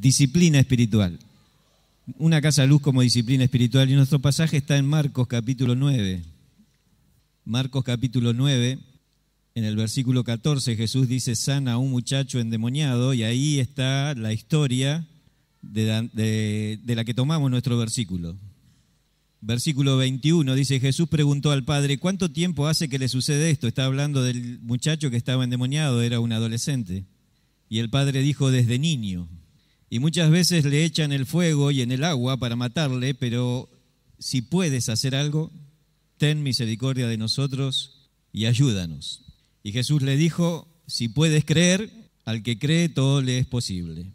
Disciplina espiritual. Una casa luz como disciplina espiritual. Y nuestro pasaje está en Marcos capítulo 9. Marcos capítulo 9, en el versículo 14, Jesús dice, sana a un muchacho endemoniado, y ahí está la historia de la que tomamos nuestro versículo. Versículo 21 dice, Jesús preguntó al Padre, ¿cuánto tiempo hace que le sucede esto? Está hablando del muchacho que estaba endemoniado, era un adolescente. Y el Padre dijo, desde niño. Y muchas veces le echan el fuego y en el agua para matarle, pero si puedes hacer algo, ten misericordia de nosotros y ayúdanos. Y Jesús le dijo, si puedes creer, al que cree todo le es posible.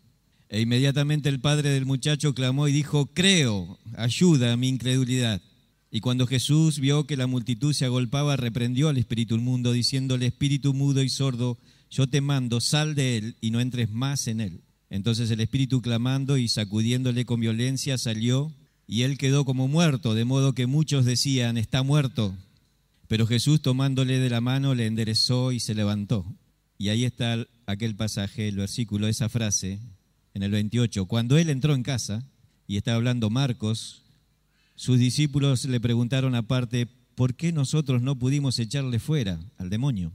E inmediatamente el padre del muchacho clamó y dijo, creo, ayuda a mi incredulidad. Y cuando Jesús vio que la multitud se agolpaba, reprendió al espíritu inmundo, diciéndole, espíritu mudo y sordo, yo te mando, sal de él y no entres más en él. Entonces el espíritu, clamando y sacudiéndole con violencia, salió, y él quedó como muerto, de modo que muchos decían, está muerto. Pero Jesús, tomándole de la mano, le enderezó y se levantó. Y ahí está aquel pasaje, el versículo, esa frase, en el 28. Cuando él entró en casa, y está hablando Marcos, sus discípulos le preguntaron aparte, ¿por qué nosotros no pudimos echarle fuera al demonio?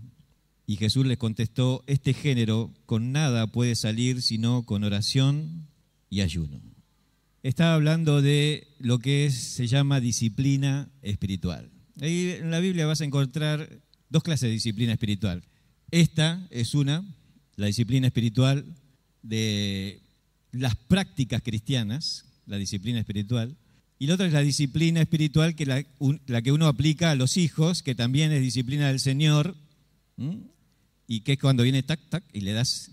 Y Jesús les contestó, este género con nada puede salir sino con oración y ayuno. Está hablando de lo que se llama disciplina espiritual. Ahí en la Biblia vas a encontrar dos clases de disciplina espiritual. Esta es una, la disciplina espiritual de las prácticas cristianas, la disciplina espiritual, y la otra es la disciplina espiritual que la que uno aplica a los hijos, que también es disciplina del Señor, y que es cuando viene tac, tac, y le das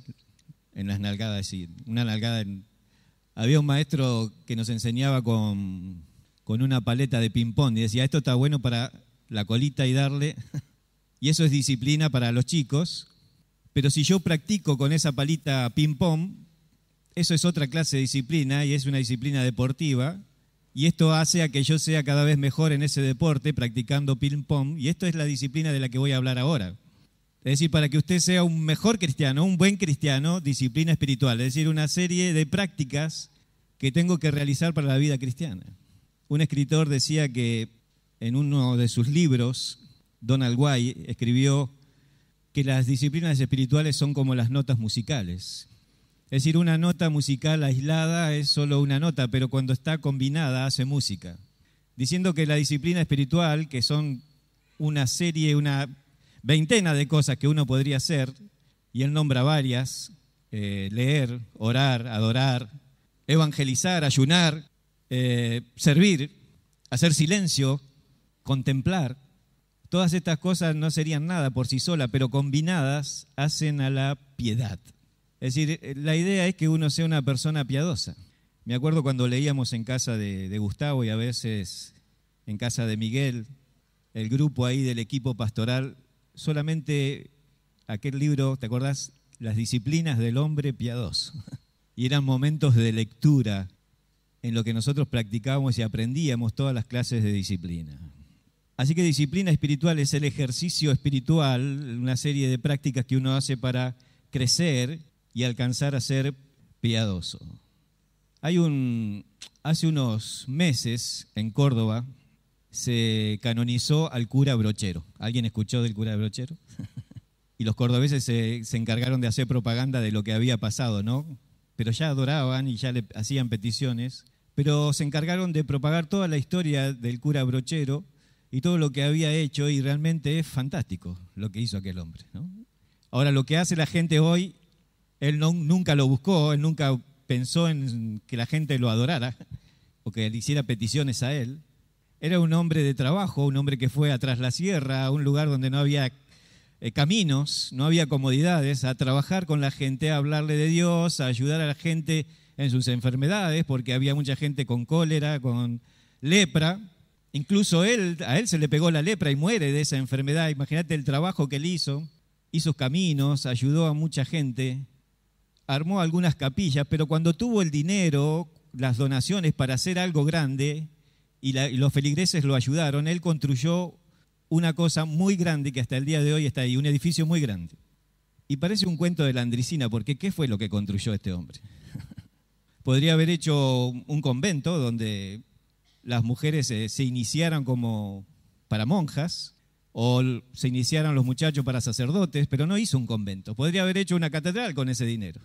en las nalgadas, así, una nalgada. Había un maestro que nos enseñaba con una paleta de ping-pong y decía, esto está bueno para la colita y darle, y eso es disciplina para los chicos, pero si yo practico con esa palita ping-pong, eso es otra clase de disciplina y es una disciplina deportiva, y esto hace a que yo sea cada vez mejor en ese deporte practicando ping-pong, y esto es la disciplina de la que voy a hablar ahora. Es decir, para que usted sea un mejor cristiano, un buen cristiano, disciplina espiritual, es decir, una serie de prácticas que tengo que realizar para la vida cristiana. Un escritor decía que en uno de sus libros, Donald White, escribió que las disciplinas espirituales son como las notas musicales. Es decir, una nota musical aislada es solo una nota, pero cuando está combinada hace música. Diciendo que la disciplina espiritual, que son una veintena de cosas que uno podría hacer, y él nombra varias, leer, orar, adorar, evangelizar, ayunar, servir, hacer silencio, contemplar. Todas estas cosas no serían nada por sí solas, pero combinadas hacen a la piedad. Es decir, la idea es que uno sea una persona piadosa. Me acuerdo cuando leíamos en casa de Gustavo y a veces en casa de Miguel, el grupo ahí del equipo pastoral, solamente aquel libro, ¿te acordás? Las disciplinas del hombre piadoso. Y eran momentos de lectura en lo que nosotros practicábamos y aprendíamos todas las clases de disciplina. Así que disciplina espiritual es el ejercicio espiritual, una serie de prácticas que uno hace para crecer y alcanzar a ser piadoso. Hace unos meses en Córdoba se canonizó al cura Brochero. ¿Alguien escuchó del cura Brochero? Y los cordobeses se encargaron de hacer propaganda de lo que había pasado, ¿no? Pero ya adoraban y ya le hacían peticiones, pero se encargaron de propagar toda la historia del cura Brochero y todo lo que había hecho, y realmente es fantástico lo que hizo aquel hombre, ¿no? Ahora, lo que hace la gente hoy, él nunca lo buscó, él nunca pensó en que la gente lo adorara o que le hiciera peticiones a él. Era un hombre de trabajo, un hombre que fue a Tras la Sierra, a un lugar donde no había caminos, no había comodidades, a trabajar con la gente, a hablarle de Dios, a ayudar a la gente en sus enfermedades, porque había mucha gente con cólera, con lepra. Incluso a él se le pegó la lepra y muere de esa enfermedad. Imagínate el trabajo que él hizo caminos, ayudó a mucha gente, armó algunas capillas, pero cuando tuvo el dinero, las donaciones para hacer algo grande, y los feligreses lo ayudaron, él construyó una cosa muy grande que hasta el día de hoy está ahí, un edificio muy grande. Y parece un cuento de la Andricina, porque ¿qué fue lo que construyó este hombre? Podría haber hecho un convento donde las mujeres se iniciaran como para monjas o se iniciaran los muchachos para sacerdotes, pero no hizo un convento. Podría haber hecho una catedral con ese dinero,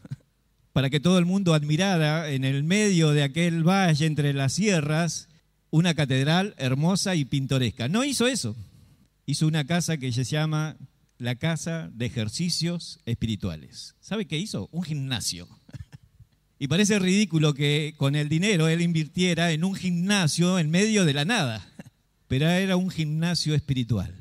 para que todo el mundo admirara en el medio de aquel valle entre las sierras una catedral hermosa y pintoresca. No hizo eso. Hizo una casa que se llama la Casa de Ejercicios Espirituales. ¿Sabe qué hizo? Un gimnasio. Y parece ridículo que con el dinero él invirtiera en un gimnasio en medio de la nada, pero era un gimnasio espiritual.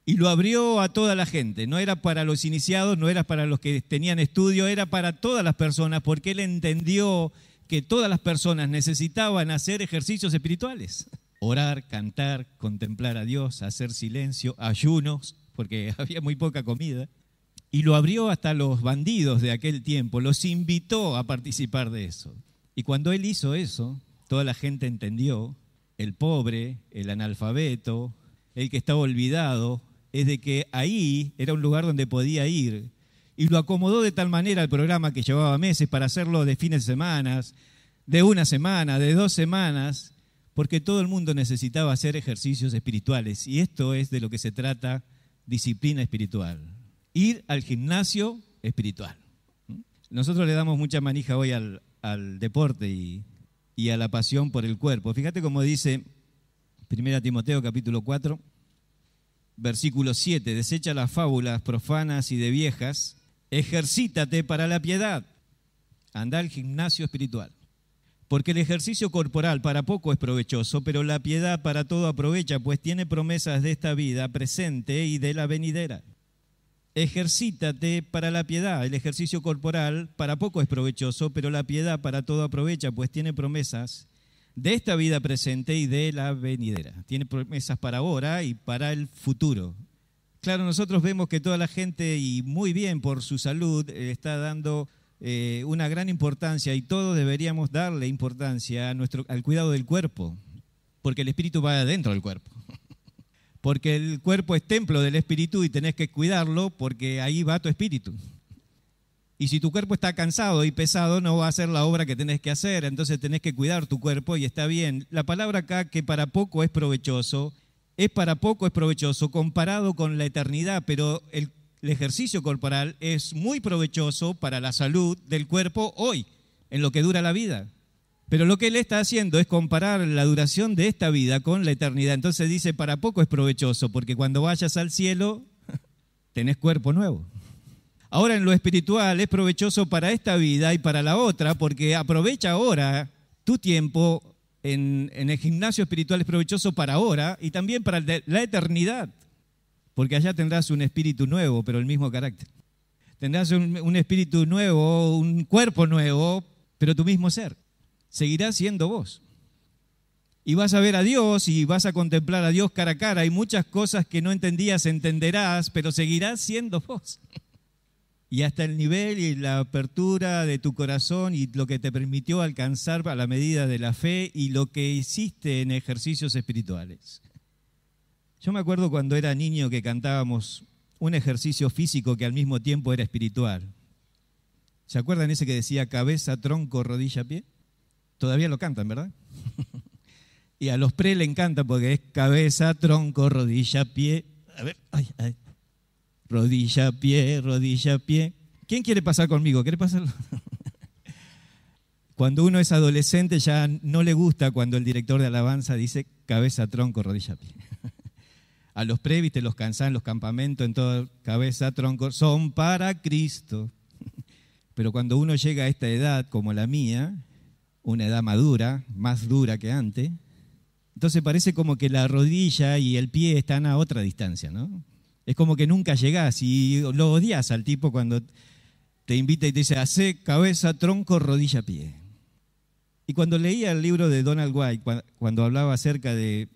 Y lo abrió a toda la gente, no era para los iniciados, no era para los que tenían estudio, era para todas las personas, porque él entendió que todas las personas necesitaban hacer ejercicios espirituales. Orar, cantar, contemplar a Dios, hacer silencio, ayunos, porque había muy poca comida. Y lo abrió hasta los bandidos de aquel tiempo, los invitó a participar de eso. Y cuando él hizo eso, toda la gente entendió, el pobre, el analfabeto, el que estaba olvidado, es de que ahí era un lugar donde podía ir. Y lo acomodó de tal manera el programa que llevaba meses para hacerlo de fines de semana, de una semana, de 2 semanas, porque todo el mundo necesitaba hacer ejercicios espirituales. Y esto es de lo que se trata, disciplina espiritual. Ir al gimnasio espiritual. Nosotros le damos mucha manija hoy al deporte y a la pasión por el cuerpo. Fíjate cómo dice 1 Timoteo capítulo 4, versículo 7, desecha las fábulas profanas y de viejas, ejercítate para la piedad, anda al gimnasio espiritual. Porque el ejercicio corporal para poco es provechoso, pero la piedad para todo aprovecha, pues tiene promesas de esta vida presente y de la venidera. Ejercítate para la piedad. El ejercicio corporal para poco es provechoso, pero la piedad para todo aprovecha, pues tiene promesas de esta vida presente y de la venidera. Tiene promesas para ahora y para el futuro. Claro, nosotros vemos que toda la gente, y muy bien por su salud, está dando una gran importancia, y todos deberíamos darle importancia al cuidado del cuerpo, porque el espíritu va adentro del cuerpo. Porque el cuerpo es templo del espíritu y tenés que cuidarlo porque ahí va tu espíritu. Y si tu cuerpo está cansado y pesado, no va a hacer la obra que tenés que hacer, entonces tenés que cuidar tu cuerpo y está bien. La palabra acá que para poco es provechoso comparado con la eternidad, pero el ejercicio corporal es muy provechoso para la salud del cuerpo hoy, en lo que dura la vida. Pero lo que él está haciendo es comparar la duración de esta vida con la eternidad. Entonces dice, para poco es provechoso, porque cuando vayas al cielo, tenés cuerpo nuevo. Ahora en lo espiritual es provechoso para esta vida y para la otra, porque aprovecha ahora tu tiempo en el gimnasio espiritual, es provechoso para ahora y también para la eternidad, porque allá tendrás un espíritu nuevo, pero el mismo carácter. Tendrás un espíritu nuevo, un cuerpo nuevo, pero tu mismo ser. Seguirás siendo vos. Y vas a ver a Dios y vas a contemplar a Dios cara a cara. Hay muchas cosas que no entendías, entenderás, pero seguirás siendo vos. Y hasta el nivel y la apertura de tu corazón y lo que te permitió alcanzar a la medida de la fe y lo que hiciste en ejercicios espirituales. Yo me acuerdo cuando era niño que cantábamos un ejercicio físico que al mismo tiempo era espiritual. ¿Se acuerdan ese que decía cabeza, tronco, rodilla, pie? Todavía lo cantan, ¿verdad? Y a los pre le encanta porque es cabeza, tronco, rodilla, pie. A ver, ay. Rodilla, pie, rodilla, pie. ¿Quién quiere pasar conmigo? ¿Quiere pasarlo? Cuando uno es adolescente ya no le gusta cuando el director de alabanza dice cabeza, tronco, rodilla, pie. A los pre, viste, los cansan, los campamentos, en todo, cabeza, tronco, son para Cristo. Pero cuando uno llega a esta edad como la mía, una edad madura, más dura que antes, entonces parece como que la rodilla y el pie están a otra distancia, ¿no? Es como que nunca llegás y lo odias al tipo cuando te invita y te dice, hacé cabeza, tronco, rodilla, pie. Y cuando leía el libro de Donald White, cuando hablaba acerca de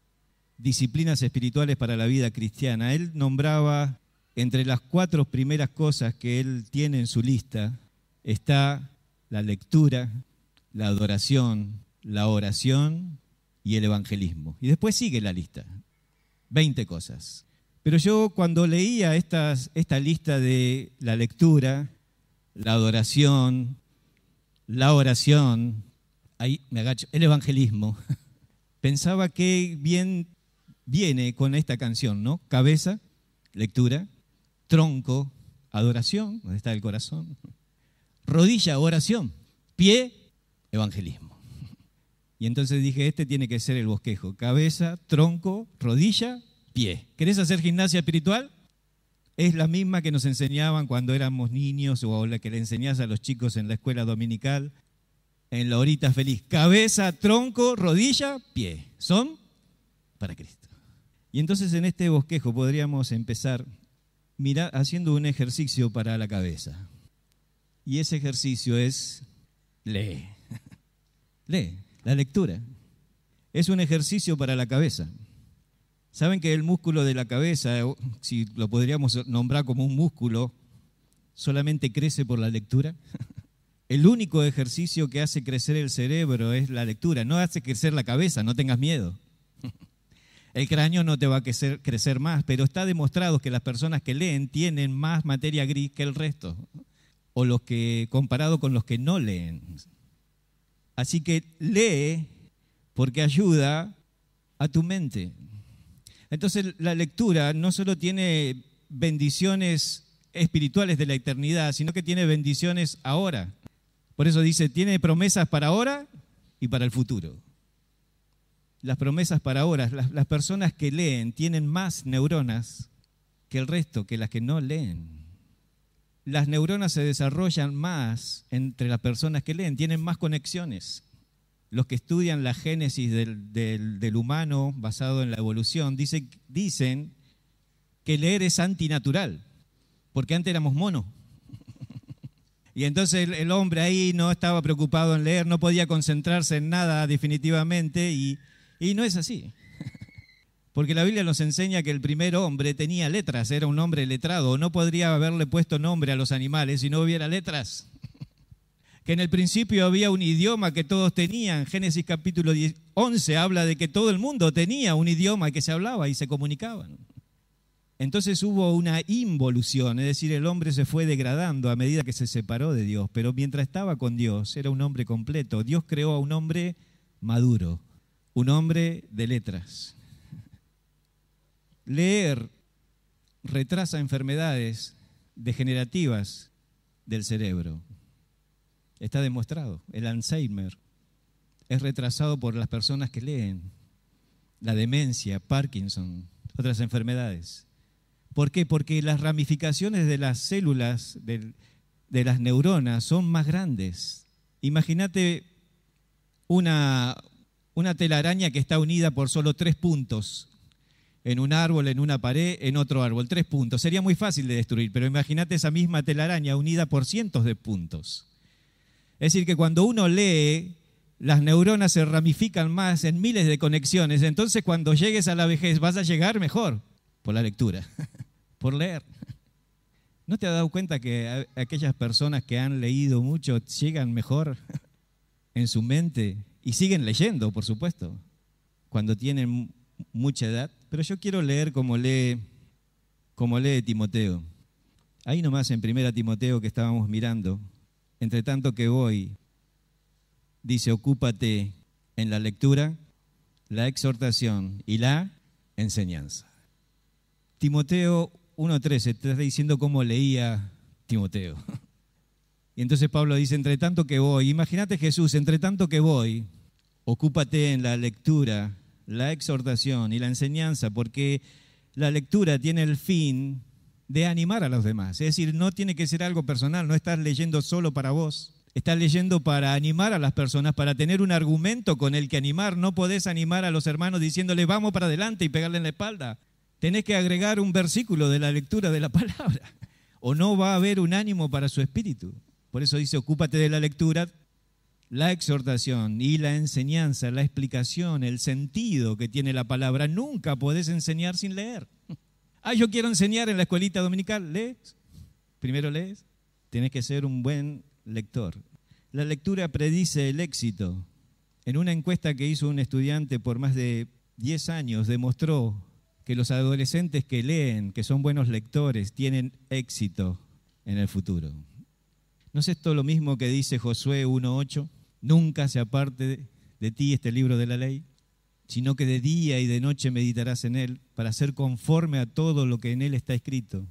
disciplinas espirituales para la vida cristiana, él nombraba entre las 4 primeras cosas que él tiene en su lista, está la lectura, la adoración, la oración y el evangelismo. Y después sigue la lista, 20 cosas. Pero yo cuando leía esta lista de la lectura, la adoración, la oración, ahí me agacho, el evangelismo. Pensaba que bien viene con esta canción, ¿no? Cabeza, lectura, tronco, adoración, donde está el corazón, rodilla, oración, pie, evangelismo. Y entonces dije, este tiene que ser el bosquejo, cabeza, tronco, rodilla, pie. ¿Querés hacer gimnasia espiritual? Es la misma que nos enseñaban cuando éramos niños o la que le enseñás a los chicos en la escuela dominical, en la horita feliz. Cabeza, tronco, rodilla, pie. Son para Cristo. Y entonces en este bosquejo podríamos empezar haciendo un ejercicio para la cabeza. Y ese ejercicio es lee. Lee, la lectura. Es un ejercicio para la cabeza. ¿Saben que el músculo de la cabeza, si lo podríamos nombrar como un músculo, solamente crece por la lectura? El único ejercicio que hace crecer el cerebro es la lectura. No hace crecer la cabeza, no tengas miedo. El cráneo no te va a crecer más, pero está demostrado que las personas que leen tienen más materia gris que el resto, o los que comparado con los que no leen. Así que lee porque ayuda a tu mente. Entonces la lectura no solo tiene bendiciones espirituales de la eternidad, sino que tiene bendiciones ahora. Por eso dice, tiene promesas para ahora y para el futuro. Las promesas para ahora, las personas que leen tienen más neuronas que el resto, que las que no leen. Las neuronas se desarrollan más entre las personas que leen, tienen más conexiones. Los que estudian la génesis del humano basado en la evolución dicen que leer es antinatural, porque antes éramos monos. Y entonces el hombre ahí no estaba preocupado en leer, no podía concentrarse en nada definitivamente, y no es así. Porque la Biblia nos enseña que el primer hombre tenía letras, era un hombre letrado, no podría haberle puesto nombre a los animales si no hubiera letras. Que en el principio había un idioma que todos tenían. Génesis capítulo 11 habla de que todo el mundo tenía un idioma que se hablaba y se comunicaban. Entonces hubo una involución, es decir, el hombre se fue degradando a medida que se separó de Dios, pero mientras estaba con Dios era un hombre completo. Dios creó a un hombre maduro, un hombre de letras. Leer retrasa enfermedades degenerativas del cerebro. Está demostrado. El Alzheimer es retrasado por las personas que leen. La demencia, Parkinson, otras enfermedades. ¿Por qué? Porque las ramificaciones de las células, de las neuronas, son más grandes. Imagínate una telaraña que está unida por solo 3 puntos. En un árbol, en una pared, en otro árbol. 3 puntos. Sería muy fácil de destruir, pero imagínate esa misma telaraña unida por cientos de puntos. Es decir, que cuando uno lee, las neuronas se ramifican más en miles de conexiones. Entonces, cuando llegues a la vejez, vas a llegar mejor por la lectura, por leer. ¿No te has dado cuenta que aquellas personas que han leído mucho llegan mejor en su mente? Y siguen leyendo, por supuesto, cuando tienen mucha edad. Pero yo quiero leer como lee Timoteo. Ahí nomás en 1 Timoteo que estábamos mirando. Entre tanto que voy, dice, ocúpate en la lectura, la exhortación y la enseñanza. Timoteo 1:13, te está diciendo cómo leía Timoteo. Y entonces Pablo dice, entre tanto que voy, imagínate Jesús, entre tanto que voy, ocúpate en la lectura, la exhortación y la enseñanza, porque la lectura tiene el fin de animar a los demás. Es decir, no tiene que ser algo personal, no estás leyendo solo para vos. Estás leyendo para animar a las personas, para tener un argumento con el que animar. No podés animar a los hermanos diciénole vamos para adelante y pegarle en la espalda. Tenés que agregar un versículo de la lectura de la palabra, o no va a haber un ánimo para su espíritu. Por eso dice, ocúpate de la lectura, la exhortación y la enseñanza, la explicación, el sentido que tiene la palabra. Nunca podés enseñar sin leer. Yo quiero enseñar en la escuelita dominical. ¿Lees? Primero lees. Tienes que ser un buen lector. La lectura predice el éxito. En una encuesta que hizo un estudiante por más de 10 años, demostró que los adolescentes que leen, que son buenos lectores, tienen éxito en el futuro. ¿No es esto lo mismo que dice Josué 1:8? Nunca se aparte de ti este libro de la ley, sino que de día y de noche meditarás en él para ser conforme a todo lo que en él está escrito.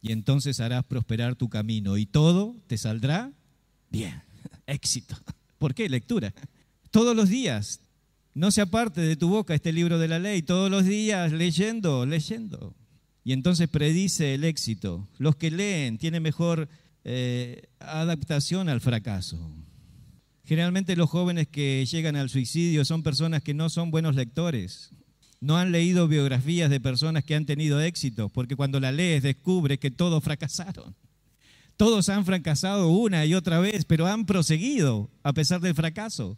Y entonces harás prosperar tu camino y todo te saldrá bien. Éxito. ¿Por qué? Lectura. Todos los días. No se aparte de tu boca este libro de la ley. Todos los días leyendo. Y entonces predice el éxito. Los que leen tienen mejor adaptación al fracaso. Generalmente los jóvenes que llegan al suicidio son personas que no son buenos lectores. No han leído biografías de personas que han tenido éxito, porque cuando la lees descubres que todos fracasaron. Todos han fracasado una y otra vez, pero han proseguido a pesar del fracaso.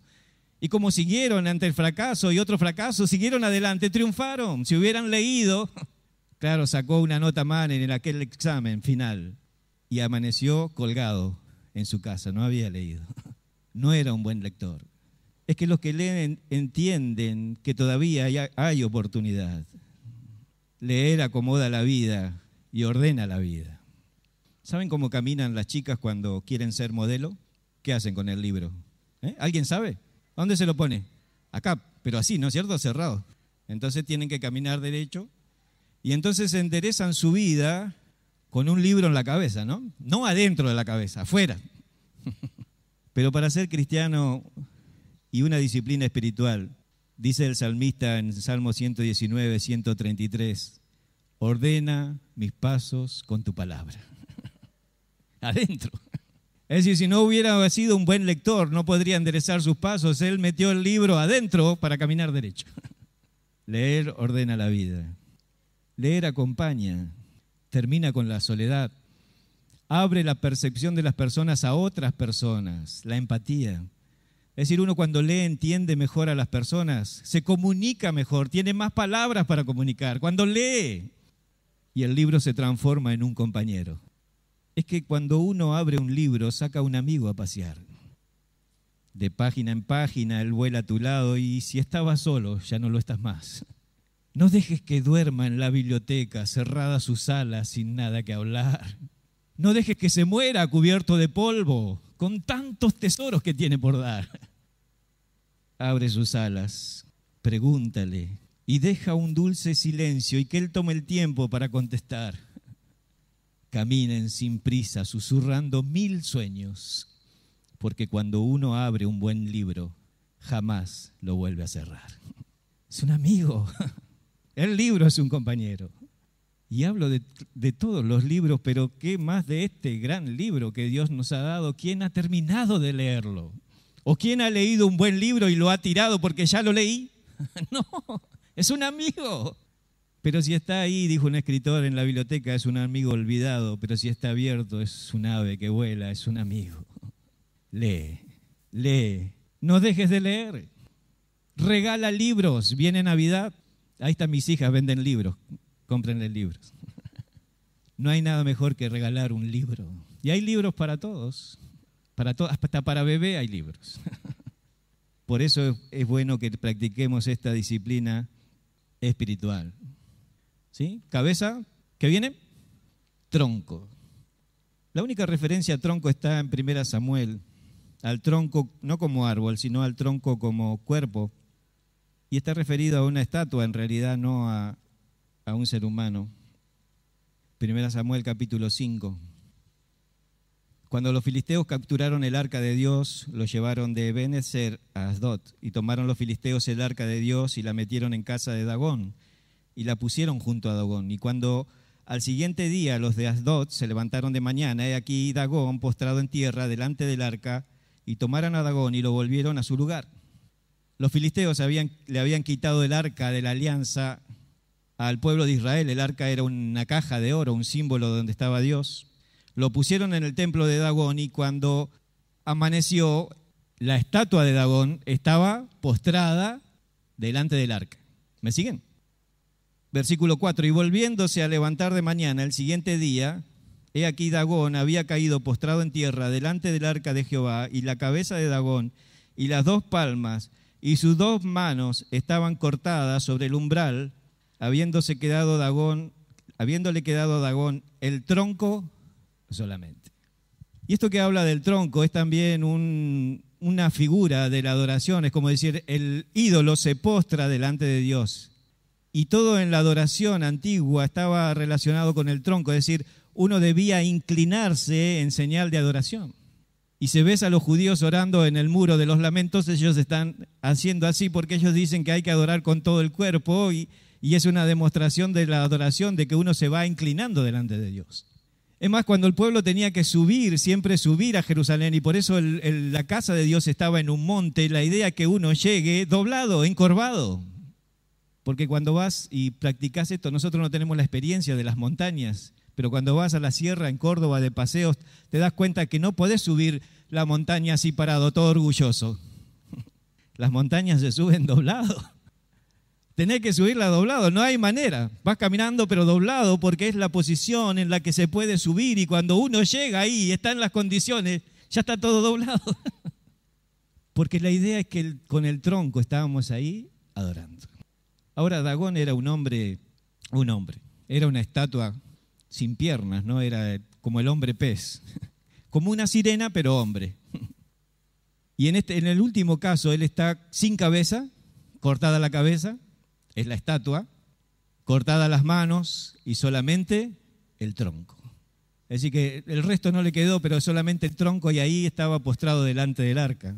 Y como siguieron ante el fracaso y otro fracaso, siguieron adelante, triunfaron. Si hubieran leído, claro, sacó una nota mal en aquel examen final y amaneció colgado en su casa, no había leído. No era un buen lector. Es que los que leen entienden que todavía hay oportunidad. Leer acomoda la vida y ordena la vida. ¿Saben cómo caminan las chicas cuando quieren ser modelo? ¿Qué hacen con el libro? ¿Alguien sabe? ¿A dónde se lo pone? Acá, pero así, ¿no es cierto? Cerrado. Entonces tienen que caminar derecho y entonces enderezan su vida con un libro en la cabeza, ¿no? No adentro de la cabeza, afuera. Pero para ser cristiano y una disciplina espiritual, dice el salmista en Salmo 119, 133, ordena mis pasos con tu palabra. Adentro. Es decir, si no hubiera sido un buen lector, no podría enderezar sus pasos. Él metió el libro adentro para caminar derecho. Leer ordena la vida. Leer acompaña, termina con la soledad, abre la percepción de las personas a otras personas, la empatía. Es decir, uno cuando lee entiende mejor a las personas, se comunica mejor, tiene más palabras para comunicar. Cuando lee y el libro se transforma en un compañero. Es que cuando uno abre un libro, saca a un amigo a pasear. De página en página, él vuela a tu lado y si estabas solo, ya no lo estás más. No dejes que duerma en la biblioteca, cerrada su sala, sin nada que hablar. No dejes que se muera cubierto de polvo, con tantos tesoros que tiene por dar. Abre sus alas, pregúntale y deja un dulce silencio y que él tome el tiempo para contestar. Caminen sin prisa, susurrando 1000 sueños, porque cuando uno abre un buen libro, jamás lo vuelve a cerrar. Es un amigo. El libro es un compañero. Y hablo de todos los libros, pero ¿qué más de este gran libro que Dios nos ha dado? ¿Quién ha terminado de leerlo? ¿O quién ha leído un buen libro y lo ha tirado porque ya lo leí? No, es un amigo. Pero si está ahí, dijo un escritor en la biblioteca, es un amigo olvidado, pero si está abierto es un ave que vuela, es un amigo. Lee, lee, no dejes de leer. Regala libros, viene Navidad. Ahí están mis hijas, venden libros, cómprenle libros. No hay nada mejor que regalar un libro. Y hay libros para todos, hasta para bebé hay libros. Por eso es bueno que practiquemos esta disciplina espiritual. ¿Sí? Cabeza, ¿qué viene? Tronco. La única referencia a tronco está en 1 Samuel, al tronco no como árbol, sino al tronco como cuerpo. Y está referido a una estatua, en realidad no a un ser humano. 1 Samuel capítulo 5. Cuando los filisteos capturaron el arca de Dios, lo llevaron de Ebenezer a Asdod, y tomaron los filisteos el arca de Dios y la metieron en casa de Dagón, y la pusieron junto a Dagón. Y cuando al siguiente día los de Asdod se levantaron de mañana, he aquí Dagón postrado en tierra delante del arca, y tomaron a Dagón y lo volvieron a su lugar. Los filisteos le habían quitado el arca de la alianza al pueblo de Israel. El arca era una caja de oro, un símbolo donde estaba Dios. Lo pusieron en el templo de Dagón y cuando amaneció, la estatua de Dagón estaba postrada delante del arca. ¿Me siguen? Versículo 4, y volviéndose a levantar de mañana el siguiente día, he aquí Dagón había caído postrado en tierra delante del arca de Jehová, y la cabeza de Dagón y las 2 palmas y sus 2 manos estaban cortadas sobre el umbral, habiéndole quedado a Dagón el tronco solamente. Y esto que habla del tronco es también una figura de la adoración, es como decir, el ídolo se postra delante de Dios. Y todo en la adoración antigua estaba relacionado con el tronco, es decir, uno debía inclinarse en señal de adoración. Y si ves a los judíos orando en el muro de los lamentos, ellos están haciendo así porque ellos dicen que hay que adorar con todo el cuerpo y es una demostración de la adoración, de que uno se va inclinando delante de Dios. Es más, cuando el pueblo tenía que subir, siempre subir a Jerusalén, y por eso la casa de Dios estaba en un monte, la idea es que uno llegue doblado, encorvado. Porque cuando vas y practicas esto, nosotros no tenemos la experiencia de las montañas, pero cuando vas a la sierra en Córdoba de paseos, te das cuenta que no podés subir la montaña así parado, todo orgulloso. Las montañas se suben doblado. Tenés que subirla doblado, no hay manera. Vas caminando pero doblado porque es la posición en la que se puede subir, y cuando uno llega ahí y está en las condiciones, ya está todo doblado. Porque la idea es que con el tronco estábamos ahí adorando. Ahora, Dagón era un hombre, era una estatua sin piernas, ¿no? Era como el hombre pez, como una sirena pero hombre. Y en el último caso, él está sin cabeza, cortada la cabeza, es la estatua, cortadas las manos y solamente el tronco. Es decir, que el resto no le quedó, pero solamente el tronco, y ahí estaba postrado delante del arca.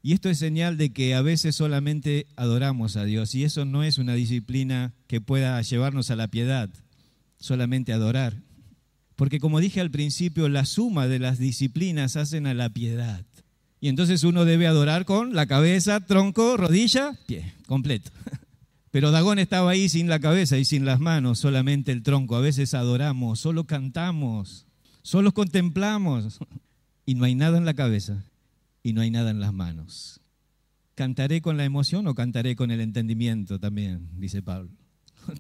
Y esto es señal de que a veces solamente adoramos a Dios, y eso no es una disciplina que pueda llevarnos a la piedad, solamente adorar. Porque como dije al principio, la suma de las disciplinas hacen a la piedad. Y entonces uno debe adorar con la cabeza, tronco, rodilla, pie, completo. Pero Dagón estaba ahí sin la cabeza y sin las manos, solamente el tronco. A veces adoramos, solo cantamos, solo contemplamos, y no hay nada en la cabeza y no hay nada en las manos. ¿Cantaré con la emoción o cantaré con el entendimiento también?, dice Pablo.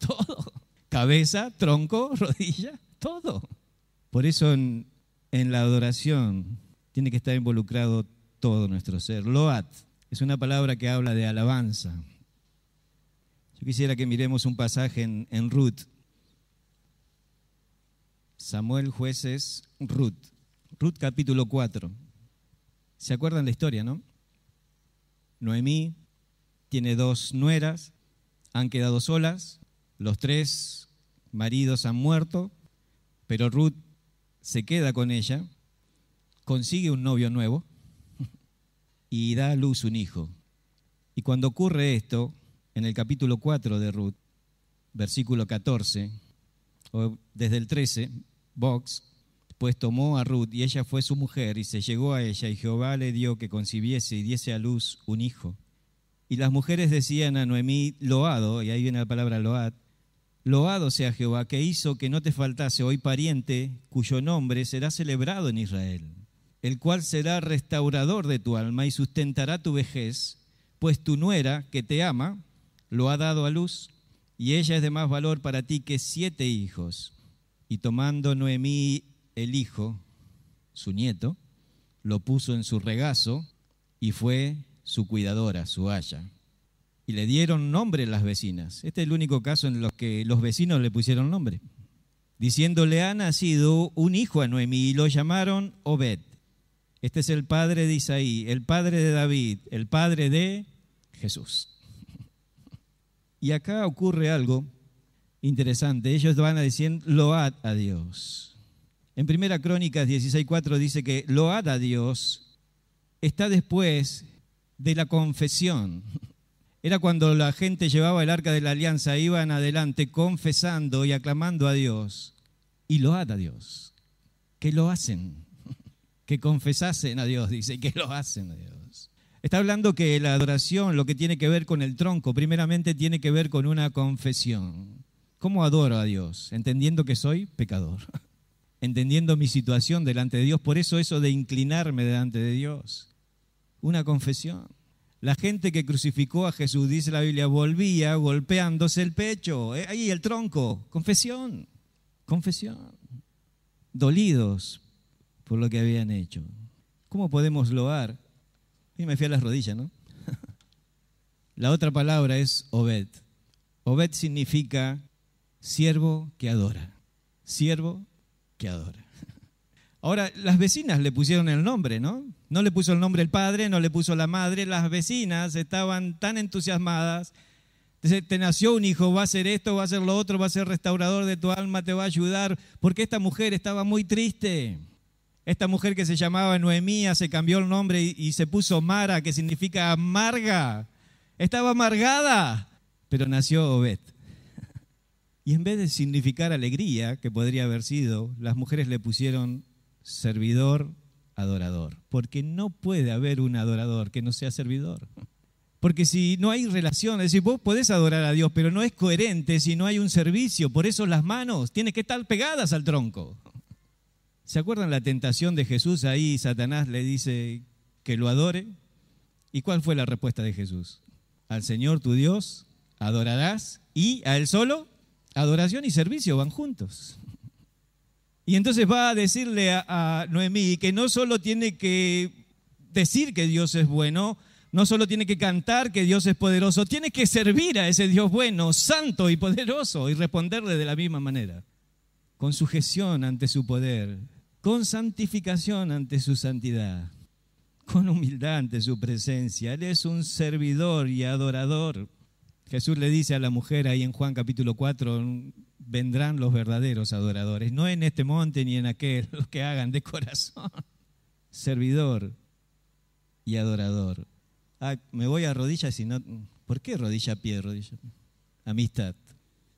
Todo. Cabeza, tronco, rodilla, todo. Por eso en la adoración tiene que estar involucrado todo nuestro ser. Loat es una palabra que habla de alabanza. Yo quisiera que miremos un pasaje en Ruth. Samuel, Jueces, Ruth. Ruth capítulo 4. ¿Se acuerdan la historia, no? Noemí tiene 2 nueras, han quedado solas, los 3 maridos han muerto, pero Ruth se queda con ella, consigue un novio nuevo y da a luz un hijo. Y cuando ocurre esto, en el capítulo 4 de Ruth, versículo 14, o desde el 13, pues tomó a Ruth y ella fue su mujer y se llegó a ella, y Jehová le dio que concibiese y diese a luz un hijo. Y las mujeres decían a Noemí, loado, y ahí viene la palabra load, loado sea Jehová, que hizo que no te faltase hoy pariente cuyo nombre será celebrado en Israel, el cual será restaurador de tu alma y sustentará tu vejez, pues tu nuera que te ama lo ha dado a luz, y ella es de más valor para ti que 7 hijos. Y tomando Noemí el hijo, su nieto, lo puso en su regazo y fue su cuidadora, su aya. Y le dieron nombre las vecinas. Este es el único caso en los que los vecinos le pusieron nombre. Diciéndole, ha nacido un hijo a Noemí, y lo llamaron Obed. Este es el padre de Isaí, el padre de David, el padre de Jesús. Y acá ocurre algo interesante. Ellos van a decir, load a Dios. En 1 Crónicas 16:4 dice que load a Dios está después de la confesión. Era cuando la gente llevaba el arca de la alianza, iban adelante confesando y aclamando a Dios. Y load a Dios. ¿Qué lo hacen? Que confesasen a Dios, dice, que lo hacen a Dios. Está hablando que la adoración, lo que tiene que ver con el tronco, primeramente tiene que ver con una confesión. ¿Cómo adoro a Dios? Entendiendo que soy pecador, entendiendo mi situación delante de Dios. Por eso de inclinarme delante de Dios, una confesión. La gente que crucificó a Jesús, dice la Biblia, volvía golpeándose el pecho, ahí el tronco, confesión, dolidos por lo que habían hecho. ¿Cómo podemos loar? Y me fui a las rodillas, ¿no? La otra palabra es Obed. Obed significa siervo que adora. Siervo que adora. Ahora, las vecinas le pusieron el nombre, ¿no? No le puso el nombre el padre, no le puso la madre. Las vecinas estaban tan entusiasmadas. Te nació un hijo, va a hacer esto, va a hacer lo otro, va a ser restaurador de tu alma, te va a ayudar. Porque esta mujer estaba muy triste. Esta mujer que se llamaba Noemía se cambió el nombre y se puso Mara, que significa amarga. Estaba amargada, pero nació Obed. Y en vez de significar alegría, que podría haber sido, las mujeres le pusieron servidor, adorador. Porque no puede haber un adorador que no sea servidor. Porque si no hay relación, es decir, vos podés adorar a Dios, pero no es coherente si no hay un servicio. Por eso las manos tienen que estar pegadas al tronco. ¿Se acuerdan la tentación de Jesús? Ahí Satanás le dice que lo adore. ¿Y cuál fue la respuesta de Jesús? Al Señor tu Dios adorarás y a Él solo. Adoración y servicio van juntos. Y entonces va a decirle a Noemí que no solo tiene que decir que Dios es bueno, no solo tiene que cantar que Dios es poderoso, tiene que servir a ese Dios bueno, santo y poderoso y responderle de la misma manera, con sujeción ante su poder, con santificación ante su santidad, con humildad ante su presencia. Él es un servidor y adorador. Jesús le dice a la mujer ahí en Juan capítulo 4, vendrán los verdaderos adoradores, no en este monte ni en aquel, los que hagan de corazón. Servidor y adorador. Me voy a rodillas y no... ¿Por qué rodilla a pie, rodilla? Amistad.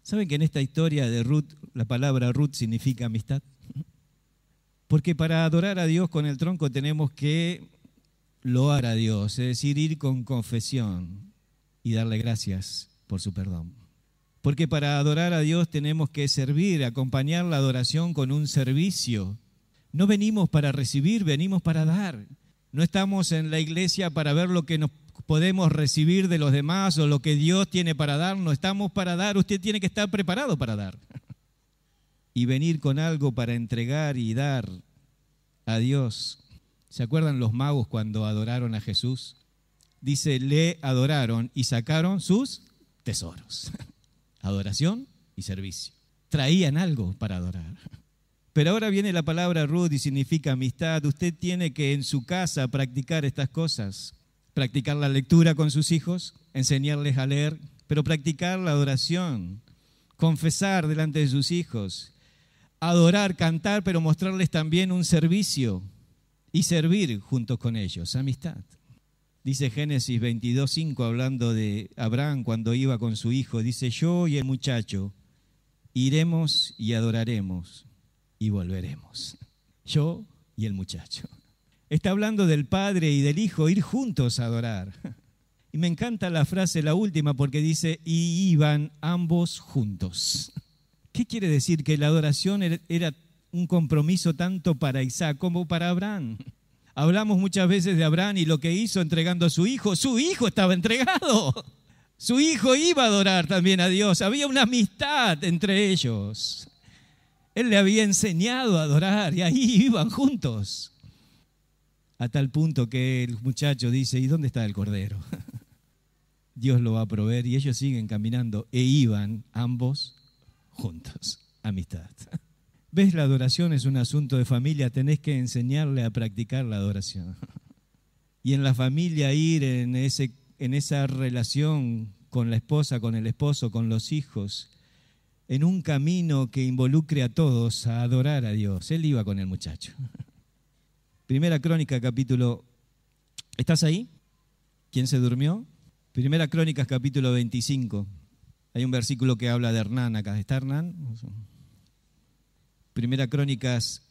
¿Saben que en esta historia de Ruth, la palabra Ruth significa amistad? Porque para adorar a Dios con el tronco tenemos que loar a Dios, es decir, ir con confesión y darle gracias por su perdón. Porque para adorar a Dios tenemos que servir, acompañar la adoración con un servicio. No venimos para recibir, venimos para dar. No estamos en la iglesia para ver lo que nos podemos recibir de los demás o lo que Dios tiene para dar. No estamos para dar, usted tiene que estar preparado para dar. Y venir con algo para entregar y dar a Dios. ¿Se acuerdan los magos cuando adoraron a Jesús? Dice, le adoraron y sacaron sus tesoros. Adoración y servicio. Traían algo para adorar. Pero ahora viene la palabra Ruth y significa amistad. Usted tiene que en su casa practicar estas cosas. Practicar la lectura con sus hijos, enseñarles a leer, pero practicar la adoración, confesar delante de sus hijos, adorar, cantar, pero mostrarles también un servicio y servir junto con ellos, amistad. Dice Génesis 22:5, hablando de Abraham cuando iba con su hijo, dice, yo y el muchacho iremos y adoraremos y volveremos. Yo y el muchacho. Está hablando del padre y del hijo, ir juntos a adorar. Y me encanta la frase, la última, porque dice, y iban ambos juntos. ¿Qué quiere decir? Que la adoración era un compromiso tanto para Isaac como para Abraham. Hablamos muchas veces de Abraham y lo que hizo entregando a su hijo estaba entregado. Su hijo iba a adorar también a Dios, había una amistad entre ellos. Él le había enseñado a adorar y ahí iban juntos. A tal punto que el muchacho dice, ¿y dónde está el cordero? Dios lo va a proveer y ellos siguen caminando e iban ambos juntos. Amistad. ¿Ves? La adoración es un asunto de familia, tenés que enseñarle a practicar la adoración. Y en la familia ir en esa relación con la esposa, con el esposo, con los hijos, en un camino que involucre a todos a adorar a Dios. Él iba con el muchacho. Primera Crónica, capítulo... ¿Estás ahí? ¿Quién se durmió? Primera Crónicas, capítulo 25. Hay un versículo que habla de Hernán acá. ¿Está Hernán? Primera Crónicas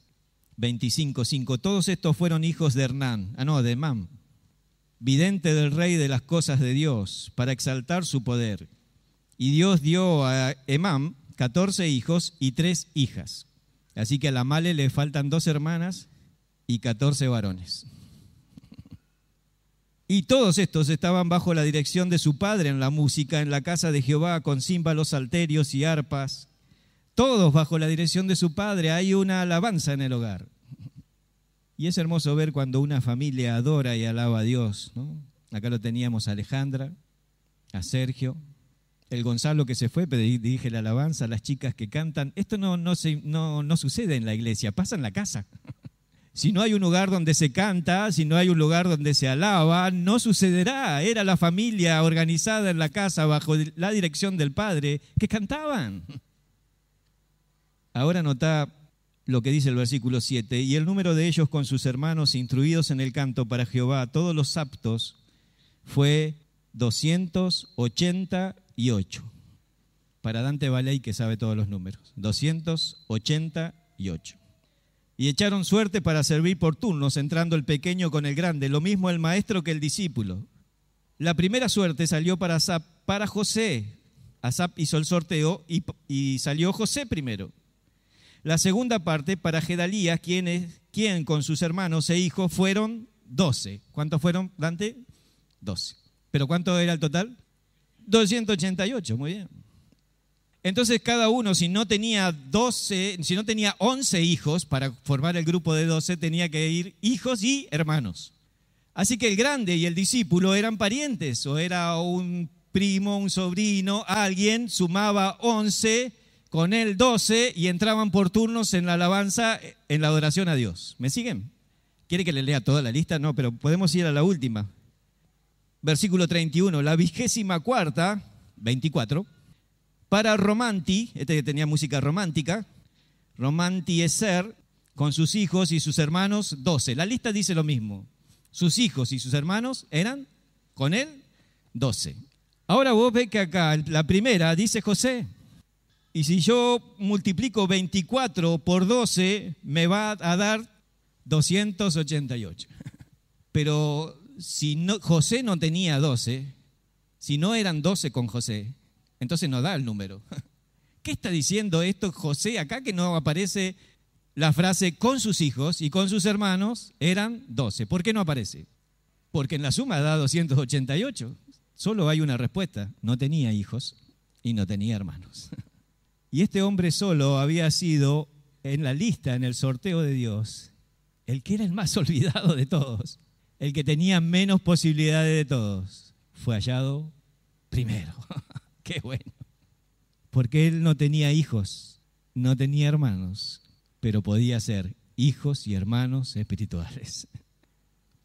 25:5. Todos estos fueron hijos de Hernán, de Emam, vidente del rey de las cosas de Dios, para exaltar su poder. Y Dios dio a Emam 14 hijos y 3 hijas. Así que a la Male le faltan 2 hermanas y 14 varones. Y todos estos estaban bajo la dirección de su padre en la música, en la casa de Jehová, con címbalos, salterios y arpas. Todos bajo la dirección de su padre. Hay una alabanza en el hogar. Y es hermoso ver cuando una familia adora y alaba a Dios, ¿no? Acá lo teníamos a Alejandra, a Sergio, el Gonzalo que se fue, pero dirige la alabanza, las chicas que cantan. Esto no sucede en la iglesia, pasa en la casa. Si no hay un lugar donde se canta, si no hay un lugar donde se alaba, no sucederá. Era la familia organizada en la casa bajo la dirección del padre que cantaban. Ahora nota lo que dice el versículo 7. Y el número de ellos con sus hermanos instruidos en el canto para Jehová, todos los aptos, fue 288. Para Dante Valey, que sabe todos los números. 288. Y echaron suerte para servir por turnos, entrando el pequeño con el grande, lo mismo el maestro que el discípulo. La primera suerte salió para Asap, para José. Asap hizo el sorteo y salió José primero. La segunda parte para Gedalías, quien con sus hermanos e hijos fueron 12. ¿Cuántos fueron, Dante? 12. ¿Pero cuánto era el total? 288, muy bien. Entonces cada uno, si no tenía 11 hijos para formar el grupo de 12, tenía que ir hijos y hermanos. Así que el grande y el discípulo eran parientes, o era un primo, un sobrino, alguien sumaba 11, con él 12 y entraban por turnos en la alabanza, en la adoración a Dios. ¿Me siguen? ¿Quiere que le lea toda la lista? No, pero podemos ir a la última. Versículo 31, la 24ª, 24, para Romanti, este que tenía música romántica, Romantieser, con sus hijos y sus hermanos, 12. La lista dice lo mismo. Sus hijos y sus hermanos eran, con él, 12. Ahora vos ves que acá, la primera, dice José. Y si yo multiplico 24 por 12, me va a dar 288. Pero si no, José no tenía 12, si no eran 12 con José, entonces no da el número. ¿Qué está diciendo esto José acá que no aparece la frase con sus hijos y con sus hermanos eran 12? ¿Por qué no aparece? Porque en la suma da 288. Solo hay una respuesta. No tenía hijos y no tenía hermanos. Y este hombre solo había sido en la lista, en el sorteo de Dios, el que era el más olvidado de todos, el que tenía menos posibilidades de todos. Fue hallado primero. Qué bueno. Porque él no tenía hijos, no tenía hermanos, pero podía ser hijos y hermanos espirituales.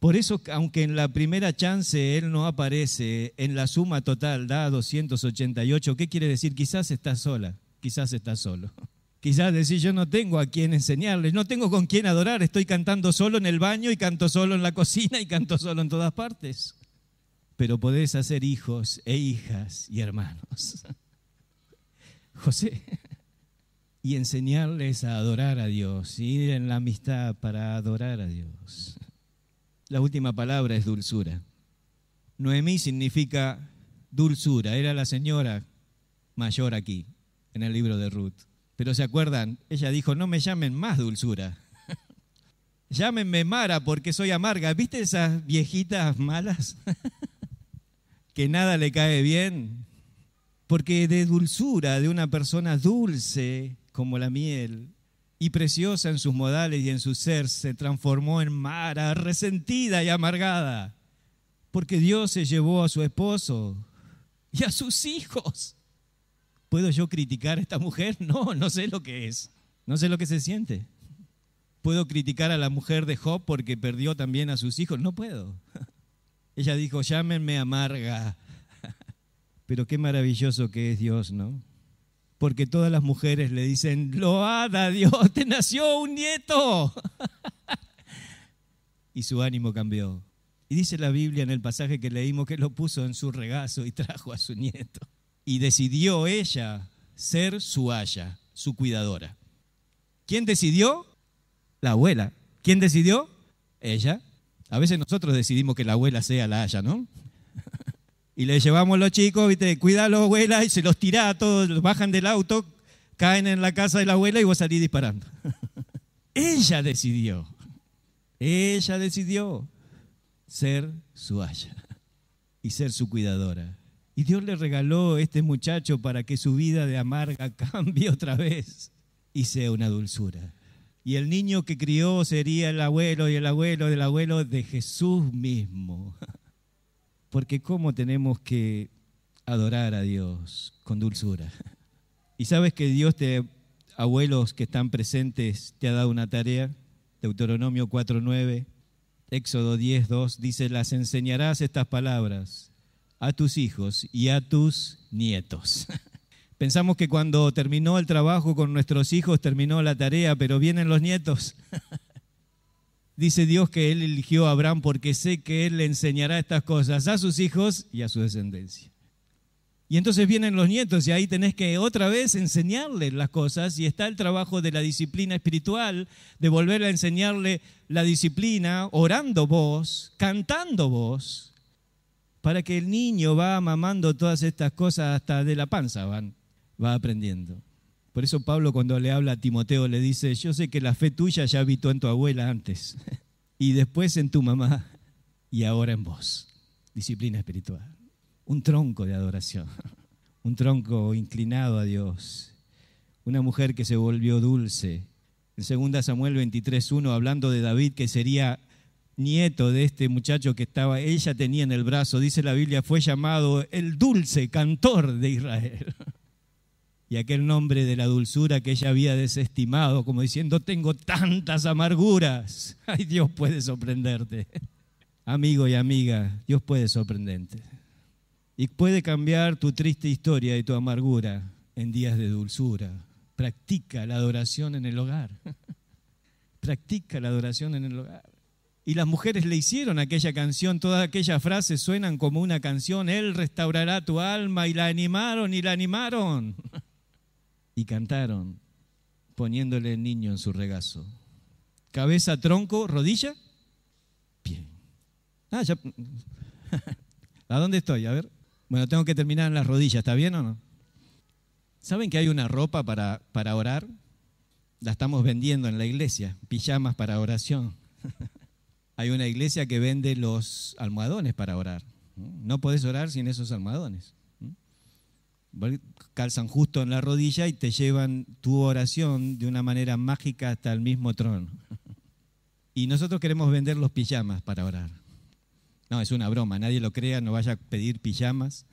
Por eso, aunque en la primera chance él no aparece, en la suma total da 288, ¿qué quiere decir? Quizás está sola. Quizás estás solo. Quizás decís, yo no tengo a quién enseñarles, no tengo con quién adorar, estoy cantando solo en el baño y canto solo en la cocina y canto solo en todas partes. Pero podés hacer hijos e hijas y hermanos. José. Y enseñarles a adorar a Dios, ir en la amistad para adorar a Dios. La última palabra es dulzura. Noemí significa dulzura, era la señora mayor aquí, en el libro de Ruth. Pero ¿se acuerdan? Ella dijo, no me llamen más dulzura. Llámenme Mara porque soy amarga. ¿Viste esas viejitas malas? Que nada le cae bien. Porque de dulzura, de una persona dulce como la miel y preciosa en sus modales y en su ser, se transformó en Mara, resentida y amargada. Porque Dios se llevó a su esposo y a sus hijos. ¿Puedo yo criticar a esta mujer? No, no sé lo que es. No sé lo que se siente. ¿Puedo criticar a la mujer de Job porque perdió también a sus hijos? No puedo. Ella dijo, llámenme amarga. Pero qué maravilloso que es Dios, ¿no? Porque todas las mujeres le dicen, loada a Dios, te nació un nieto. Y su ánimo cambió. Y dice la Biblia en el pasaje que leímos que lo puso en su regazo y trajo a su nieto. Y decidió ella ser su aya, su cuidadora. ¿Quién decidió? La abuela. ¿Quién decidió? Ella. A veces nosotros decidimos que la abuela sea la aya, ¿no? Y le llevamos los chicos, ¿viste? Cuídalo, abuela, y se los tira a todos, los bajan del auto, caen en la casa de la abuela y vos salís disparando. Ella decidió ser su aya y ser su cuidadora. Y Dios le regaló a este muchacho para que su vida de amarga cambie otra vez y sea una dulzura. Y el niño que crió sería el abuelo y el abuelo del abuelo de Jesús mismo. Porque ¿cómo tenemos que adorar a Dios? Con dulzura. Y sabes que Dios, abuelos que están presentes, te ha dado una tarea. Deuteronomio 4:9, Éxodo 10:2, dice, las enseñarás estas palabras a tus hijos y a tus nietos. Pensamos que cuando terminó el trabajo con nuestros hijos terminó la tarea, pero vienen los nietos. Dice Dios que Él eligió a Abraham porque sé que Él le enseñará estas cosas a sus hijos y a su descendencia. Y entonces vienen los nietos y ahí tenés que otra vez enseñarles las cosas y está el trabajo de la disciplina espiritual, de volver a enseñarle la disciplina, orando vos, cantando vos, para que el niño va mamando todas estas cosas hasta de la panza, va aprendiendo. Por eso Pablo cuando le habla a Timoteo le dice, yo sé que la fe tuya ya habitó en tu abuela antes, y después en tu mamá, y ahora en vos. Disciplina espiritual. Un tronco de adoración, un tronco inclinado a Dios. Una mujer que se volvió dulce. En 2 Samuel 23:1, hablando de David, que sería nieto de este muchacho que ella tenía en el brazo, dice la Biblia, fue llamado el dulce cantor de Israel. Y aquel nombre de la dulzura que ella había desestimado, como diciendo, tengo tantas amarguras. Ay, Dios puede sorprenderte. Amigo y amiga, Dios puede sorprenderte. Y puede cambiar tu triste historia y tu amargura en días de dulzura. Practica la adoración en el hogar. Practica la adoración en el hogar. Y las mujeres le hicieron aquella canción, todas aquellas frases suenan como una canción. Él restaurará tu alma, y la animaron y la animaron. Y cantaron, poniéndole el niño en su regazo. Cabeza, tronco, rodilla, pie. Ya. ¿A dónde estoy? A ver. Bueno, tengo que terminar en las rodillas, ¿está bien o no? ¿Saben que hay una ropa para orar? La estamos vendiendo en la iglesia, pijamas para oración. Hay una iglesia que vende los almohadones para orar. No podés orar sin esos almohadones. Calzan justo en la rodilla y te llevan tu oración de una manera mágica hasta el mismo trono. Y nosotros queremos vender los pijamas para orar. No, es una broma, nadie lo crea, no vaya a pedir pijamas.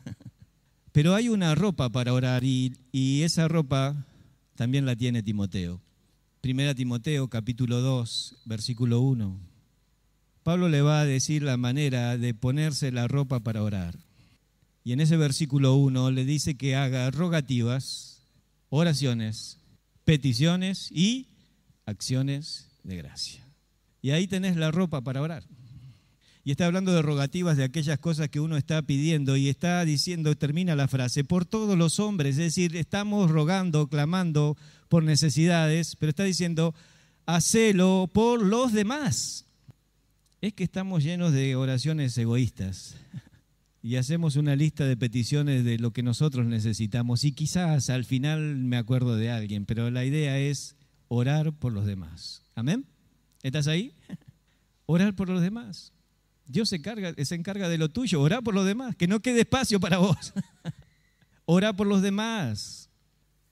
Pero hay una ropa para orar y esa ropa también la tiene Timoteo. 1 Timoteo capítulo 2, versículo 1. Pablo le va a decir la manera de ponerse la ropa para orar. Y en ese versículo 1 le dice que haga rogativas, oraciones, peticiones y acciones de gracia. Y ahí tenés la ropa para orar. Y está hablando de rogativas, de aquellas cosas que uno está pidiendo y está diciendo, termina la frase, por todos los hombres. Es decir, estamos rogando, clamando por necesidades, pero está diciendo, hacelo por los demás. Es que estamos llenos de oraciones egoístas. Y hacemos una lista de peticiones de lo que nosotros necesitamos y quizás al final me acuerdo de alguien, pero la idea es orar por los demás. ¿Amén? ¿Estás ahí? Orar por los demás. Dios se encarga de lo tuyo, orá por los demás, que no quede espacio para vos. Orá por los demás.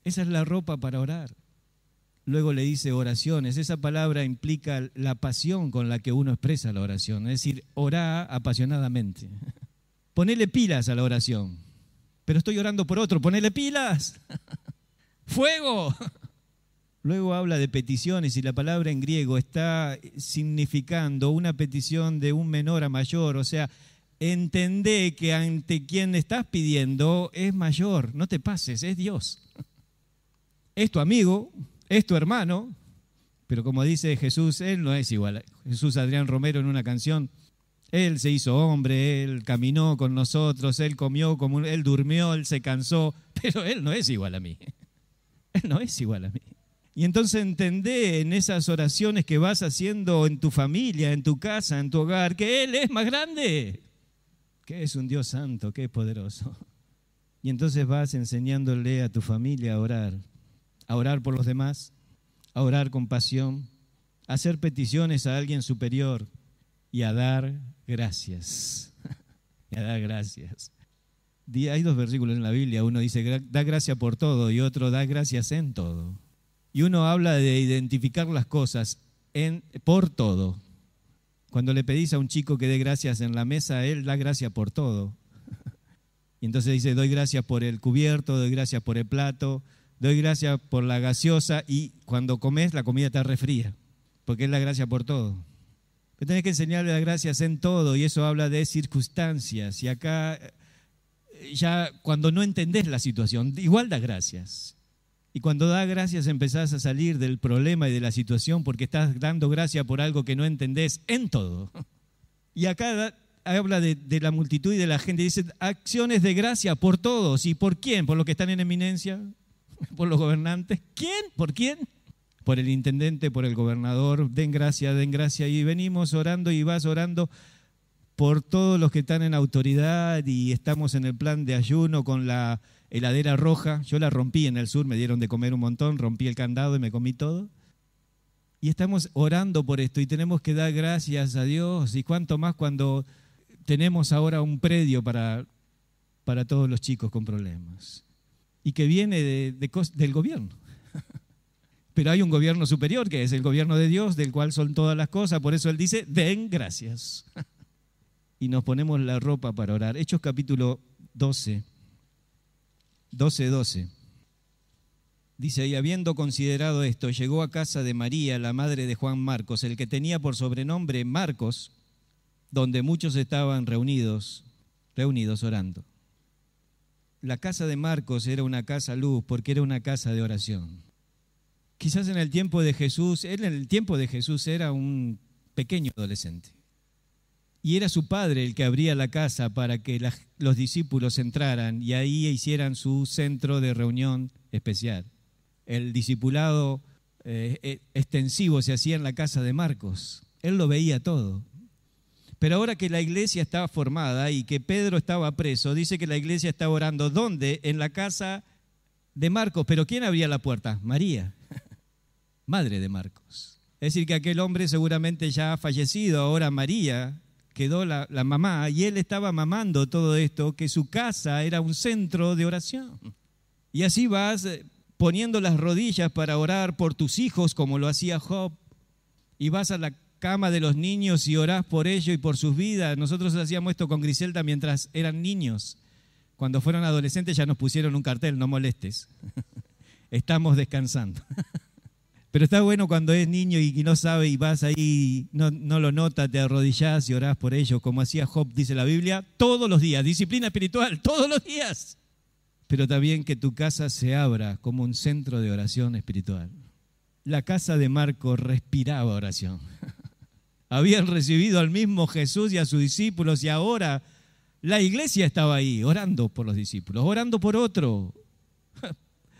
Esa es la ropa para orar. Luego le dice oraciones. Esa palabra implica la pasión con la que uno expresa la oración, es decir, orá apasionadamente. Ponele pilas a la oración. Pero estoy orando por otro, ponele pilas. ¡Fuego! Luego habla de peticiones y la palabra en griego está significando una petición de un menor a mayor. O sea, entendé que ante quien estás pidiendo es mayor. No te pases, es Dios. Es tu amigo, es tu hermano, pero como dice Jesús, Él no es igual. Jesús Adrián Romero en una canción, Él se hizo hombre, Él caminó con nosotros, Él comió, Él durmió, Él se cansó, pero Él no es igual a mí. Él no es igual a mí. Y entonces entendé en esas oraciones que vas haciendo en tu familia, en tu casa, en tu hogar, que Él es más grande, que es un Dios santo, que es poderoso. Y entonces vas enseñándole a tu familia a orar por los demás, a orar con pasión, a hacer peticiones a alguien superior y a dar gracias. Y a dar gracias. Hay dos versículos en la Biblia, uno dice, da gracia por todo y otro, da gracias en todo. Y uno habla de identificar las cosas por todo. Cuando le pedís a un chico que dé gracias en la mesa, él da gracia por todo. Y entonces dice, doy gracias por el cubierto, doy gracias por el plato, doy gracias por la gaseosa y cuando comes la comida está refría. porque es la gracia por todo. Pero tenés que enseñarle las gracias en todo, y eso habla de circunstancias. Y acá, ya cuando no entendés la situación, igual da gracias. Y cuando da gracias empezás a salir del problema y de la situación porque estás dando gracia por algo que no entendés en todo. Y acá habla de la multitud y de la gente. Dice, acciones de gracia por todos. ¿Y por quién? ¿Por los que están en eminencia? ¿Por los gobernantes? ¿Quién? ¿Por quién? Por el intendente, por el gobernador. Den gracia, den gracia. Y venimos orando y vas orando por todos los que están en autoridad, y estamos en el plan de ayuno con la heladera roja. Yo la rompí en el sur, me dieron de comer un montón, rompí el candado y me comí todo. Y estamos orando por esto y tenemos que dar gracias a Dios. Y cuánto más cuando tenemos ahora un predio para todos los chicos con problemas. Y que viene del gobierno. Pero hay un gobierno superior, que es el gobierno de Dios, del cual son todas las cosas. Por eso Él dice, den gracias. Y nos ponemos la ropa para orar. Hechos capítulo 12. Dice, y habiendo considerado esto, llegó a casa de María, la madre de Juan Marcos, el que tenía por sobrenombre Marcos, donde muchos estaban reunidos orando. La casa de Marcos era una casa luz porque era una casa de oración. Quizás en el tiempo de Jesús, él en el tiempo de Jesús era un pequeño adolescente. Y era su padre el que abría la casa para que los discípulos entraran y ahí hicieran su centro de reunión especial. El discipulado extensivo se hacía en la casa de Marcos. Él lo veía todo. Pero ahora que la iglesia estaba formada y que Pedro estaba preso, dice que la iglesia estaba orando. ¿Dónde? En la casa de Marcos. ¿Pero quién abría la puerta? María, madre de Marcos. Es decir, que aquel hombre seguramente ya ha fallecido. Ahora María quedó la mamá, y él estaba mamando todo esto, que su casa era un centro de oración. Y así vas poniendo las rodillas para orar por tus hijos, como lo hacía Job, y vas a la cama de los niños y orás por ellos y por sus vidas. Nosotros hacíamos esto con Griselda mientras eran niños. Cuando fueron adolescentes ya nos pusieron un cartel, no molestes, estamos descansando. Pero está bueno cuando es niño y no sabe y vas ahí, no lo nota, te arrodillás y orás por ellos, como hacía Job, dice la Biblia, todos los días, disciplina espiritual, todos los días. Pero también que tu casa se abra como un centro de oración espiritual. La casa de Marcos respiraba oración. Habían recibido al mismo Jesús y a sus discípulos, y ahora la iglesia estaba ahí orando por los discípulos, orando por otro,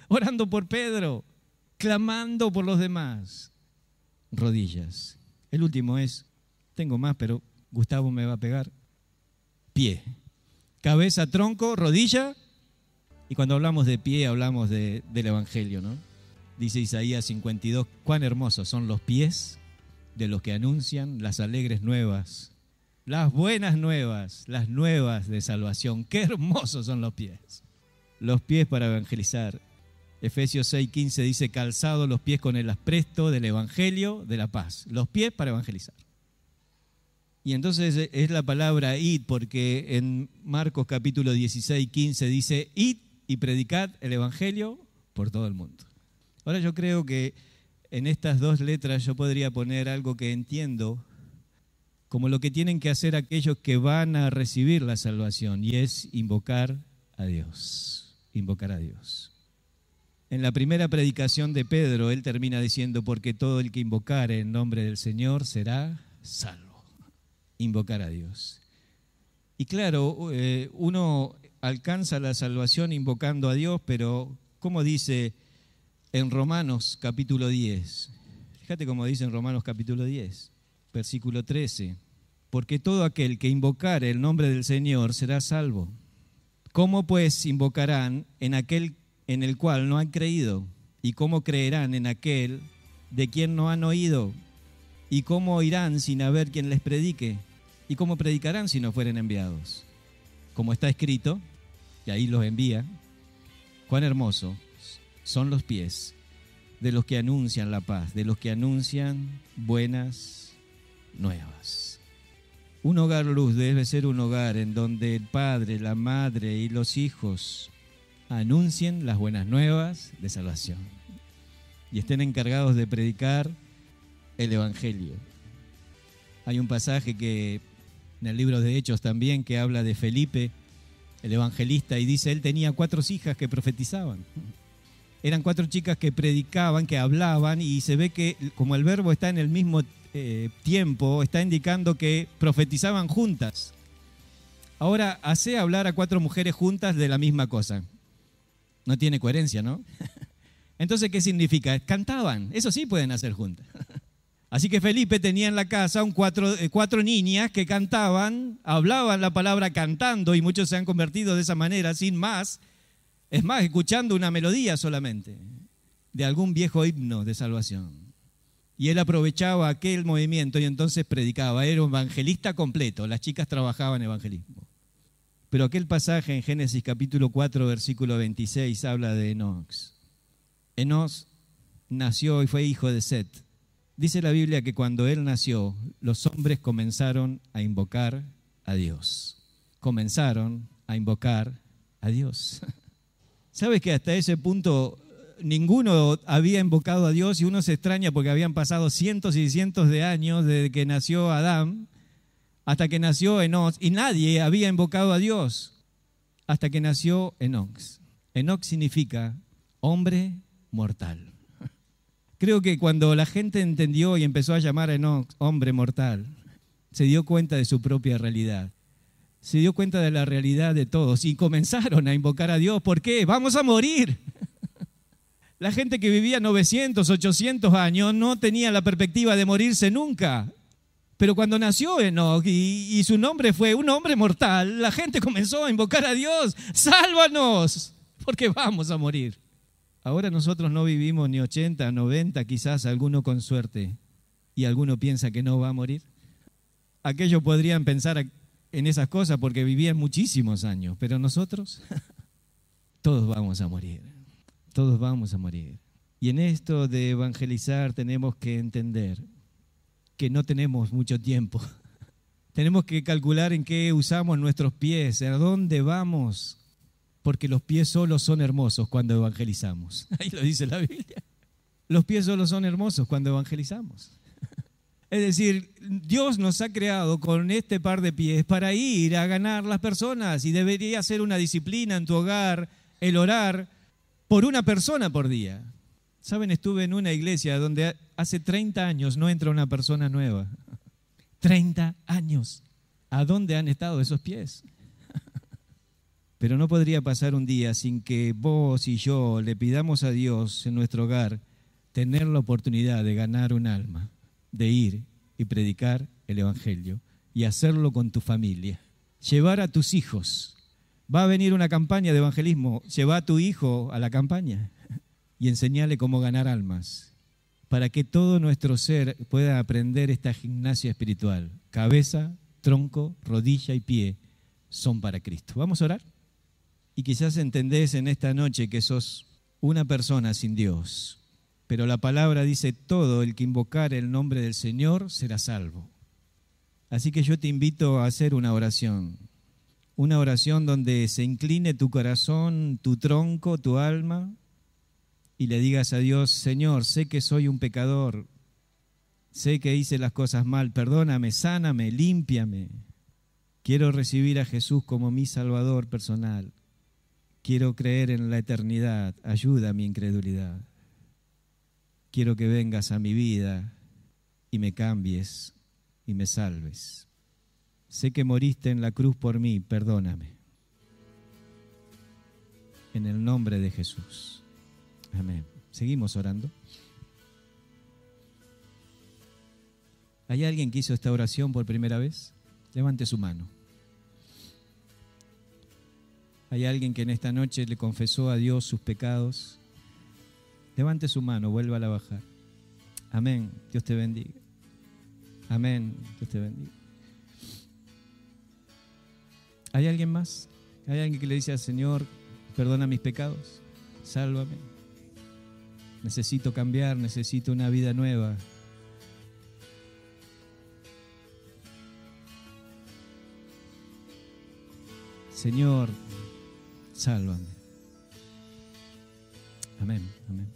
orando por Pedro, clamando por los demás. Rodillas. El último es, tengo más, pero Gustavo me va a pegar. Pie. Cabeza, tronco, rodilla. Y cuando hablamos de pie, hablamos del Evangelio, ¿no? Dice Isaías 52, cuán hermosos son los pies de los que anuncian las alegres nuevas, las buenas nuevas, las nuevas de salvación. Qué hermosos son los pies para evangelizar. Efesios 6:15 dice, calzados los pies con el apresto del Evangelio de la paz. Los pies para evangelizar. Y entonces es la palabra id, porque en Marcos capítulo 16:15 dice, id y predicad el Evangelio por todo el mundo. Ahora yo creo que en estas dos letras yo podría poner algo que entiendo como lo que tienen que hacer aquellos que van a recibir la salvación, y es invocar a Dios. Invocar a Dios. En la primera predicación de Pedro, él termina diciendo, porque todo el que invocare en nombre del Señor será salvo. Invocar a Dios. Y claro, uno alcanza la salvación invocando a Dios, pero ¿cómo dice en Romanos capítulo 10? Fíjate cómo dice en Romanos capítulo 10, versículo 13. Porque todo aquel que invocare el nombre del Señor será salvo. ¿Cómo pues invocarán en aquel en el cual no han creído? ¿Y cómo creerán en aquel de quien no han oído? ¿Y cómo oirán sin haber quien les predique? ¿Y cómo predicarán si no fueren enviados? Como está escrito, y ahí los envía, cuán hermosos son los pies de los que anuncian la paz, de los que anuncian buenas nuevas. Un hogar luz debe ser un hogar en donde el padre, la madre y los hijos anuncien las buenas nuevas de salvación y estén encargados de predicar el Evangelio. Hay un pasaje que en el libro de Hechos también que habla de Felipe, el evangelista, y dice, él tenía 4 hijas que profetizaban. Eran 4 chicas que predicaban, que hablaban, y se ve que como el verbo está en el mismo tiempo, está indicando que profetizaban juntas. Ahora, hace hablar a 4 mujeres juntas de la misma cosa. No tiene coherencia, ¿no? Entonces, ¿qué significa? Cantaban, eso sí pueden hacer juntas. Así que Felipe tenía en la casa 4 niñas que cantaban, hablaban la palabra cantando, y muchos se han convertido de esa manera, sin más. Es más, escuchando una melodía solamente de algún viejo himno de salvación. Y él aprovechaba aquel movimiento y entonces predicaba. Era un evangelista completo. Las chicas trabajaban en evangelismo. Pero aquel pasaje en Génesis capítulo 4, versículo 26, habla de Enoc. Enoc nació y fue hijo de Set. Dice la Biblia que cuando él nació, los hombres comenzaron a invocar a Dios. Comenzaron a invocar a Dios. ¿Sabes que hasta ese punto ninguno había invocado a Dios? Y uno se extraña porque habían pasado cientos y cientos de años desde que nació Adán hasta que nació Enoc, y nadie había invocado a Dios hasta que nació Enoc. Enoc significa hombre mortal. Creo que cuando la gente entendió y empezó a llamar a Enoc hombre mortal, se dio cuenta de su propia realidad. Se dio cuenta de la realidad de todos y comenzaron a invocar a Dios. ¿Por qué? ¡Vamos a morir! La gente que vivía 900, 800 años no tenía la perspectiva de morirse nunca. Pero cuando nació Enoc y su nombre fue un hombre mortal, la gente comenzó a invocar a Dios. ¡Sálvanos! Porque vamos a morir. Ahora nosotros no vivimos ni 80, 90, quizás alguno con suerte, y alguno piensa que no va a morir. Aquellos podrían pensar en esas cosas porque vivían muchísimos años, pero nosotros, todos vamos a morir, todos vamos a morir. Y en esto de evangelizar tenemos que entender que no tenemos mucho tiempo. Tenemos que calcular en qué usamos nuestros pies, a dónde vamos, porque los pies solos son hermosos cuando evangelizamos. Ahí lo dice la Biblia. Los pies solos son hermosos cuando evangelizamos. Es decir, Dios nos ha creado con este par de pies para ir a ganar las personas, y debería ser una disciplina en tu hogar el orar por una persona por día. Saben, estuve en una iglesia donde hace 30 años no entra una persona nueva. 30 años. ¿A dónde han estado esos pies? Pero no podría pasar un día sin que vos y yo le pidamos a Dios en nuestro hogar tener la oportunidad de ganar un alma, de ir y predicar el Evangelio y hacerlo con tu familia. Llevar a tus hijos. Va a venir una campaña de evangelismo. Lleva a tu hijo a la campaña y enseñale cómo ganar almas, para que todo nuestro ser pueda aprender esta gimnasia espiritual. Cabeza, tronco, rodilla y pie son para Cristo. ¿Vamos a orar? Y quizás entendés en esta noche que sos una persona sin Dios, pero la palabra dice, todo el que invocar el nombre del Señor será salvo. Así que yo te invito a hacer una oración donde se incline tu corazón, tu tronco, tu alma, y le digas a Dios, Señor, sé que soy un pecador, sé que hice las cosas mal, perdóname, sáname, límpiame. Quiero recibir a Jesús como mi Salvador personal. Quiero creer en la eternidad, ayuda a mi incredulidad. Quiero que vengas a mi vida y me cambies y me salves. Sé que moriste en la cruz por mí, perdóname. En el nombre de Jesús. Amén. Seguimos orando. ¿Hay alguien que hizo esta oración por primera vez? Levante su mano. ¿Hay alguien que en esta noche le confesó a Dios sus pecados? Levante su mano, vuélvala a bajar. Amén. Dios te bendiga. Amén. Dios te bendiga. ¿Hay alguien más? ¿Hay alguien que le dice al Señor, perdona mis pecados? Sálvame. Necesito cambiar, necesito una vida nueva. Señor, sálvame. Amén, amén.